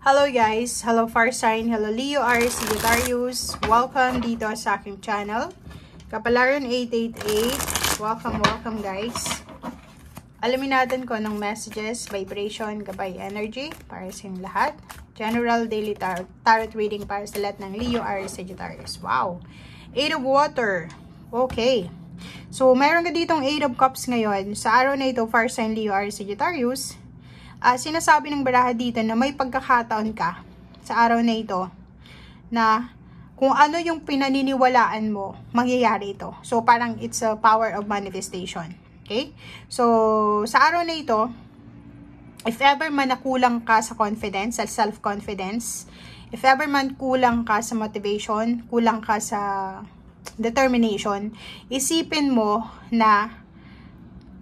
Hello guys! Hello Fire Sign! Hello Leo, Aries, Sagittarius! Welcome dito sa aking channel. Kapalaran 888. Welcome guys! Alamin natin kung anong messages, vibration, gabay energy para sa inyong lahat. General daily tarot reading para sa lahat ng Leo, Aries, Sagittarius. Wow! 8 of Water. Okay. So, meron ka ditong 8 of Cups ngayon. Sa araw na ito, Fire Sign, Leo, Aries, Sagittarius. Sinasabi ng baraha dito na may pagkakataon ka sa araw na ito na kung ano yung pinaniniwalaan mo, mangyayari ito. So, parang it's a power of manifestation. Okay? So, sa araw na ito, if ever man nakulang ka sa confidence, sa self-confidence, if ever man kulang ka sa motivation, kulang ka sa determination, isipin mo na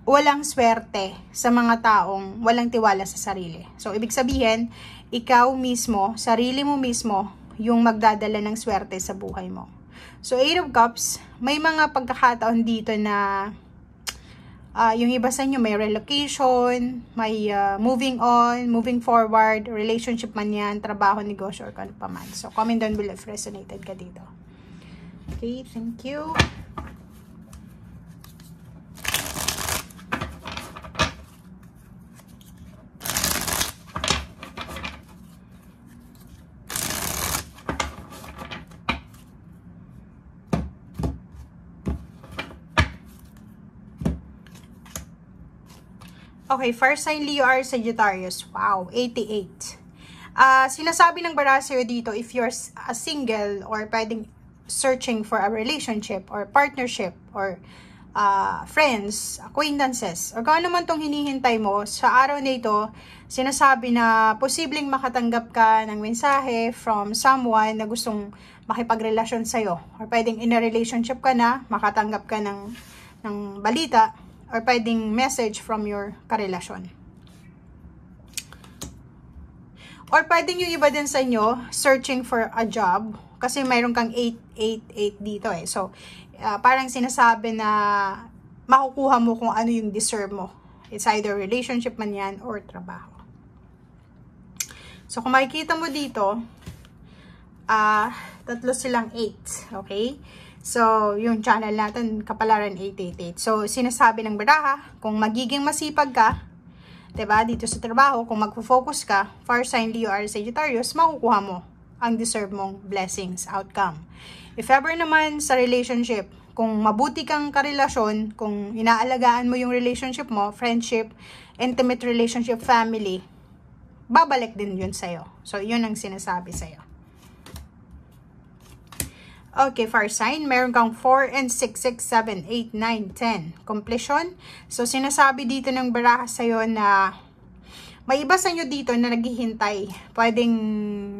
walang swerte sa mga taong walang tiwala sa sarili. So, ibig sabihin, ikaw mismo, sarili mo mismo, yung magdadala ng swerte sa buhay mo. So, 8 of Cups, may mga pagkakataon dito na yung iba sa inyo may relocation, may moving on, moving forward, relationship man yan, trabaho, negosyo, or kano pa man. So, comment down below if resonated ka dito. Okay, thank you. Okay, Fire Sign, Leo, Aries, Sagittarius. Wow, 88. Sinasabi ng baraha sa'yo dito, if you're a single or pwedeng searching for a relationship or partnership or friends, acquaintances, or kung ano man tong hinihintay mo, sa araw na ito, sinasabi na posibleng makatanggap ka ng mensahe from someone na gustong makipagrelasyon sa'yo. Or pwedeng in a relationship ka na, makatanggap ka ng balita, or pwedeng message from your karelasyon. Or pwedeng yung iba din sa inyo, searching for a job, kasi mayroon kang 888 dito eh. So, parang sinasabi na makukuha mo kung ano yung deserve mo. It's either relationship man yan or trabaho. So, kung makikita mo dito, tatlo silang 8. Okay? So, yung channel natin, Kapalaran 888. So, sinasabi ng baraha, kung magiging masipag ka, diba, dito sa trabaho, kung magfo-focus ka, Fire Sign, Leo, Aries, Sagittarius, makukuha mo ang deserve mong blessings, outcome. If ever naman sa relationship, kung mabuti kang karelasyon, kung inaalagaan mo yung relationship mo, friendship, intimate relationship, family, babalik din yun sa'yo. So, yun ang sinasabi sa'yo. Okay, Fire Sign, meron kang 4 and 6, 6, 7, 8, 9, 10. Completion. So, sinasabi dito ng baraha sa'yo na may iba sa inyo dito na naghihintay. Pwedeng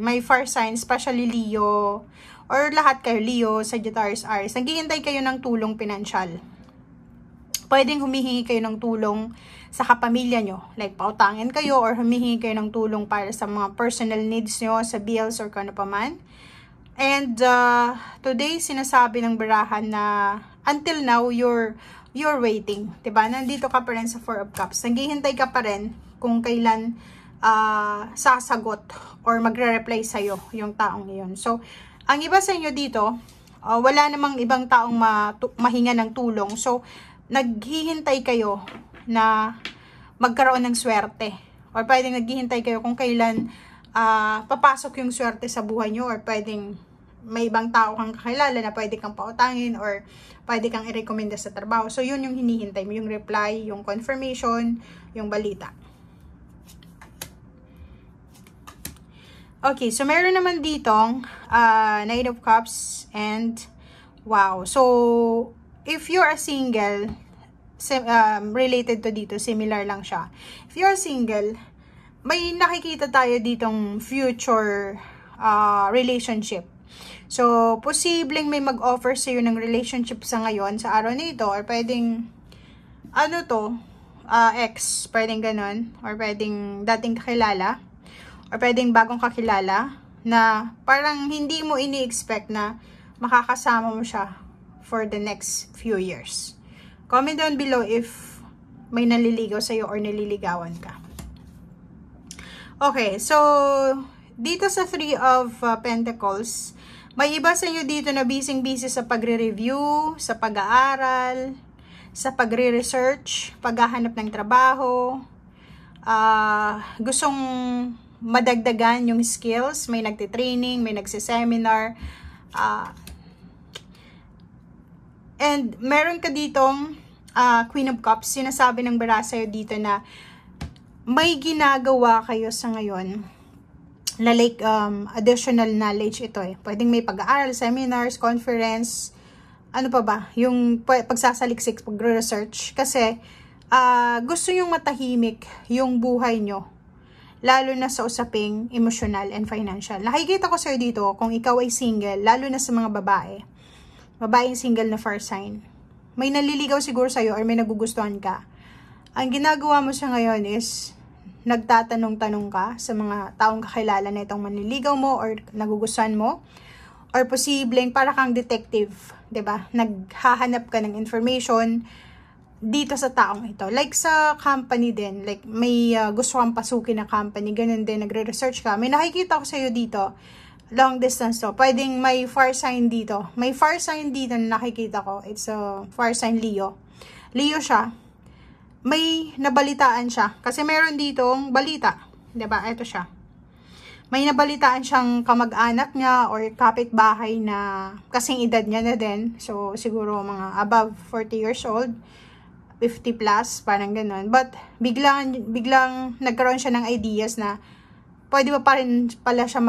may Fire Sign, especially Leo, or lahat kayo, Leo, Sagittarius, Aries. Naghihintay kayo ng tulong pinansyal. Pwedeng humihingi kayo ng tulong sa kapamilya nyo. Like, pautangin kayo or humihingi kayo ng tulong para sa mga personal needs nyo, sa bills or kano pa man. And today, sinasabi ng barahan na until now, you're waiting. Diba? Nandito ka pa rin sa 4 of Cups. Naghihintay ka pa rin kung kailan sasagot or magre-reply sa'yo yung taong iyon. So, ang iba sa inyo dito, wala namang ibang taong mahinga ng tulong. So, naghihintay kayo na magkaroon ng swerte. Or pwedeng naghihintay kayo kung kailan papasok yung swerte sa buhay nyo, or pwedeng may ibang tao kang kakilala na pwede kang pautangin or pwede kang i-recommenda sa trabaho. So, yun yung hinihintay mo, yung reply, yung confirmation, yung balita. Okay, so meron naman ditong Knight of Cups and wow. So, if you're a single, related to dito, similar lang siya. If you're single, may nakikita tayo ditong future relationship. So, posibleng may mag-offer sa'yo ng relationship sa ngayon, sa araw na ito, or pwedeng, ex, pwedeng ganun, or pwedeng dating kakilala, or pwedeng bagong kakilala, na parang hindi mo ini-expect na makakasama mo siya for the next few years. Comment down below if may naliligaw sa'yo or naliligawan ka. Okay, so dito sa Three of Pentacles, may iba sa inyo dito na busy sa pagre-review, sa pag-aaral, sa pagre-research, paghahanap ng trabaho, gustong madagdagan yung skills, may nagtitraining, may nagsiseminar, and meron ka ditong Queen of Cups. Sinasabi ng bara sa'yo dito na may ginagawa kayo sa ngayon na like additional knowledge ito eh. Pwedeng may pag-aaral, seminars, conference, ano pa ba? Yung pagsasaliksik, pag-research. Kasi gusto yung matahimik yung buhay nyo. Lalo na sa usaping emotional and financial. Nakikita ko sa'yo dito, kung ikaw ay single, lalo na sa mga babae. Babaeng single na fire sign. May naliligaw siguro sa'yo or may nagugustuhan ka. Ang ginagawa mo sa ngayon is nagtatanong-tanong ka sa mga taong kakilala na itong manliligaw mo or nagugustuhan mo, or posibleng para kang detective, 'di ba? Naghahanap ka ng information dito sa taong ito. Like sa company din, like may gusto kang pasukin na company, ganun din, nagre-research ka. May nakikita ko sa iyo dito, long distance to. Pwedeng may fire sign dito. May fire sign dito na nakikita ko. It's a fire sign Leo. Leo siya. May nabalitaan siya. Kasi meron ditong balita. 'Di ba? Ito siya. May nabalitaan siyang kamag-anak niya or kapitbahay na kasing edad niya na din. So, siguro mga above 40 years old. 50 plus, parang ganun. But, biglang nagkaroon siya ng ideas na pwede pa rin pala siya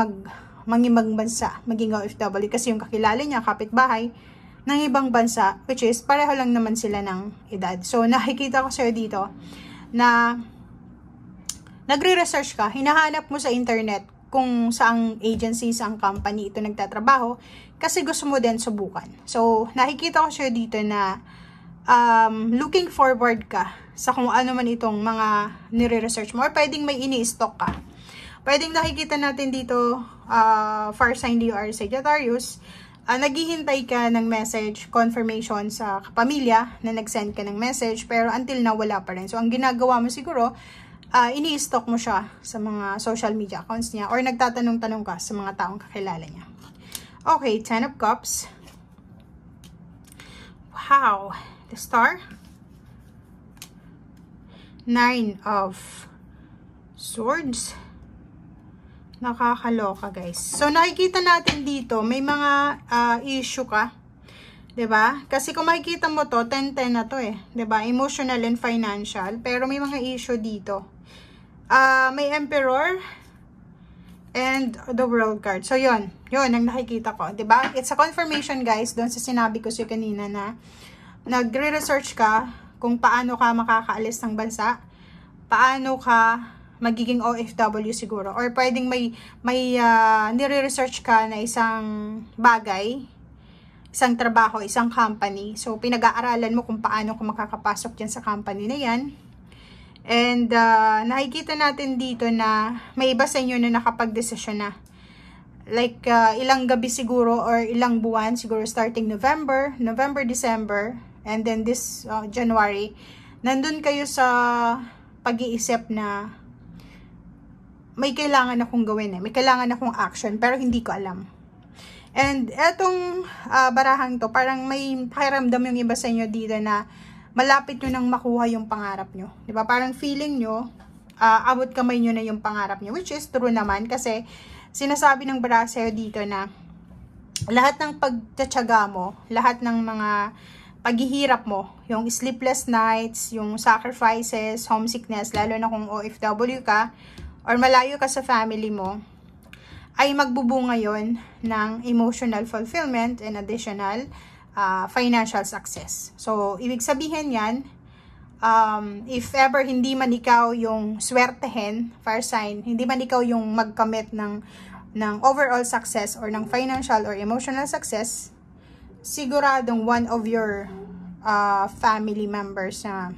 mangibang bansa, maging OFW. Kasi yung kakilala niya, kapitbahay, ng ibang bansa, which is pareho lang naman sila ng edad. So, nakikita ko sa'yo dito na nagre-research ka, hinahanap mo sa internet kung saang agency, saang company ito nagtatrabaho, kasi gusto mo din subukan. So, nakikita ko sa'yo dito na looking forward ka sa kung ano man itong mga nire-research mo, or pwedeng may ini-stock ka. Pwedeng nakikita natin dito, fire sign Leo or Sagittarius, naghihintay ka ng message, confirmation sa pamilya na nag-send ka ng message, pero until now, wala pa rin. So, ang ginagawa mo siguro, ini-stock mo siya sa mga social media accounts niya, or nagtatanong-tanong ka sa mga taong kakilala niya. Okay, 10 of Cups. Wow! The Star. 9 of Swords. Nakakaloka, guys. So, nakikita natin dito, may mga issue ka. 'Di ba? Kasi kung makikita mo to, 10-10 na to eh. 'Di ba? Emotional and financial. Pero may mga issue dito. May Emperor and the World card. So, yun ang nakikita ko. 'Di ba? It's a confirmation, guys, doon sa sinabi ko sa'yo kanina na nagre-research ka kung paano ka makakaalis ng bansa, paano ka magiging OFW siguro, or pwedeng may nire-research ka na isang bagay, isang trabaho, isang company. So, pinag-aaralan mo kung paano ka makakapasok dyan sa company na yan. And, nakikita natin dito na may iba sa inyo na nakapag-desisyon na. Like, ilang gabi siguro, or ilang buwan, siguro starting November, December, and then this January, nandun kayo sa pag-iisip na may kailangan akong gawin eh. May kailangan akong action, pero hindi ko alam. And etong barahang to, parang may pakiramdam yung iba sa inyo dito na malapit nyo nang makuha yung pangarap nyo. Diba? Parang feeling nyo, abot kamay nyo na yung pangarap nyo, which is true naman, kasi sinasabi ng bara sa'yo dito na lahat ng pagtatsaga mo, lahat ng mga paghihirap mo, yung sleepless nights, yung sacrifices, homesickness, lalo na kung OFW ka, or malayo ka sa family mo, ay magbubunga yon ng emotional fulfillment and additional financial success. So, ibig sabihin yan, if ever hindi man ikaw yung swertehin, fire sign, hindi man ikaw yung mag-commit ng overall success or ng financial or emotional success, siguradong one of your family members na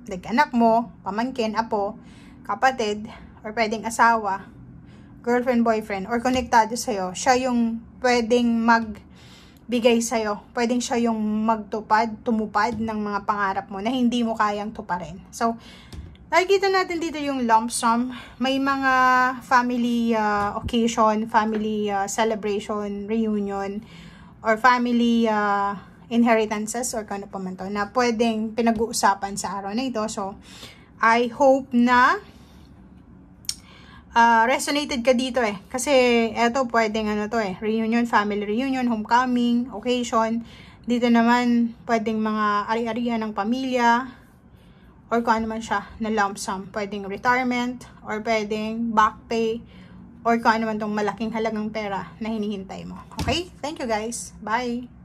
like anak mo, pamangkin, apo, kapatid, or pwedeng asawa, girlfriend, boyfriend, or konektado sa'yo, siya yung pwedeng magbigay sa'yo. Pwedeng siya yung tumupad ng mga pangarap mo na hindi mo kayang tuparin. So, Nakikita natin dito yung lump sum. May mga family occasion, family celebration, reunion, or family inheritances or kano pa man to na pwedeng pinag-uusapan sa araw na ito. So, I hope na resonated ka dito kasi eto pwedeng ano to reunion, family reunion, homecoming, occasion. Dito naman pwedeng mga ari-arian ng pamilya or kung ano man siya na lump sum. Pwedeng retirement or pwedeng back pay or kung ano man tong malaking halagang pera na hinihintay mo. Okay? Thank you guys. Bye!